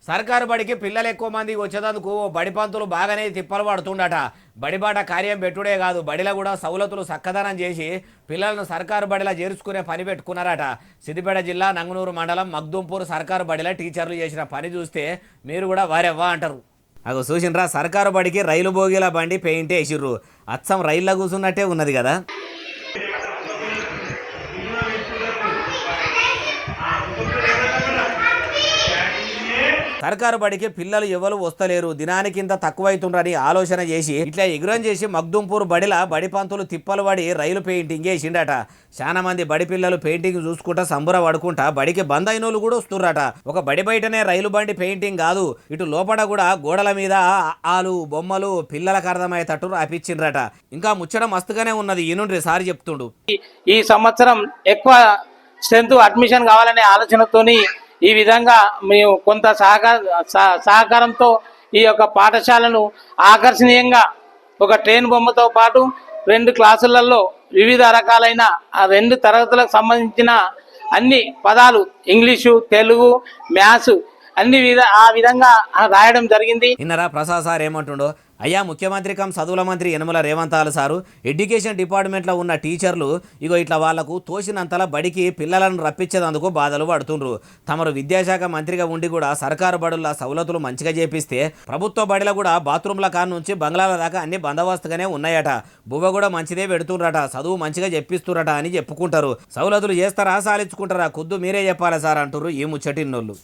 సర్కారు బడికి పిల్లలు ఎక్కువ మంది వచ్చేందుకు బడి పంతులు బాగానే తిప్పలు పడుతుండట. బడిబాట కార్యం పెట్టుడే కాదు, బడిలో కూడా సౌలతులు చక్కదనం చేసి పిల్లలను సర్కారు బడిలో చేర్చుకునే పని పెట్టుకున్నారట. సిద్దిపేట జిల్లా నంగునూరు మండలం మగ్దుంపూర్ సర్కారు బడిలో టీచర్లు చేసిన పని చూస్తే మీరు కూడా వారెవ్వా అంటారు. అగో చూసినరా, సర్కారు బడికి రైలు బోగీల బండి పెయింట్ వేసిర్రు. అచ్చం రైల్లో కూర్చున్నట్టే ఉన్నది కదా. సర్కారు బడికి పిల్లలు ఎవరు వస్తలేరు, దినానికి ఇంత తక్కువైతుండ్రని ఆలోచన చేసి ఇట్లా ఎగురం చేసి మగ్దుంపూర్ బడిలా బడి పంతులు తిప్పలు పడి రైలు పెయింటింగ్ వేసిండట. చాలా మంది బడి పిల్లలు పెయింటింగ్ చూసుకుంటా సంబుర పడుకుంటా బడికి బంద్ అయినోళ్ళు కూడా వస్తుర్రట. ఒక బడి బయటనే రైలు బండి పెయింటింగ్ కాదు, ఇటు లోపల కూడా గోడల మీద ఆలు బొమ్మలు పిల్లలకు అర్థమయ్యేటట్టు రాపించిండ్రట. ఇంకా ముచ్చట మస్తుగానే ఉన్నది, ఈనుండ్రి సారి చెప్తుండు. ఈ సంవత్సరం ఎక్కువ స్ట్రెంత్ అడ్మిషన్ కావాలనే ఆలోచనతోని ఈ విధంగా మేము కొంత సహకారంతో ఈ యొక్క పాఠశాలను ఆకర్షణీయంగా ఒక ట్రైన్ బొమ్మతో పాటు 2 క్లాసులలో వివిధ రకాలైన ఆ 2 తరగతులకు సంబంధించిన అన్ని పదాలు ఇంగ్లీషు, తెలుగు, మ్యాథ్స్ ఆ విధంగా రాయడం జరిగింది. ఇన్నరా ప్రసాద్ సార్ ఏమంటుండో. అయ్యా, ముఖ్యమంత్రి కం చదువుల మంత్రి యనమల రేవంతాలు సారు ఎడ్యుకేషన్ డిపార్ట్మెంట్లో ఉన్న టీచర్లు ఇగో ఇట్లా వాళ్లకు తోసినంతలా బడికి పిల్లలను రప్పించేందుకు బాధలు పడుతుండ్రు. తమరు విద్యాశాఖ మంత్రిగా ఉండి కూడా సర్కారు బడుల సౌలతులు మంచిగా చేపిస్తే ప్రభుత్వ బడిలో కూడా బాత్రూంల కాడ నుంచి బంగ్లాల దాకా అన్ని బందోబస్తుగానే ఉన్నాయట. బువ్వ కూడా మంచిదే పెడుతుండ్రట, చదువు మంచిగా చెప్పిస్తురట అని చెప్పుకుంటారు. సౌలతులు చేస్తారా సాలించుకుంటారా, ఖుద్దు మీరే చెప్పాలి సార్ అంటారు ఈ ముచ్చటిన్నోళ్ళు.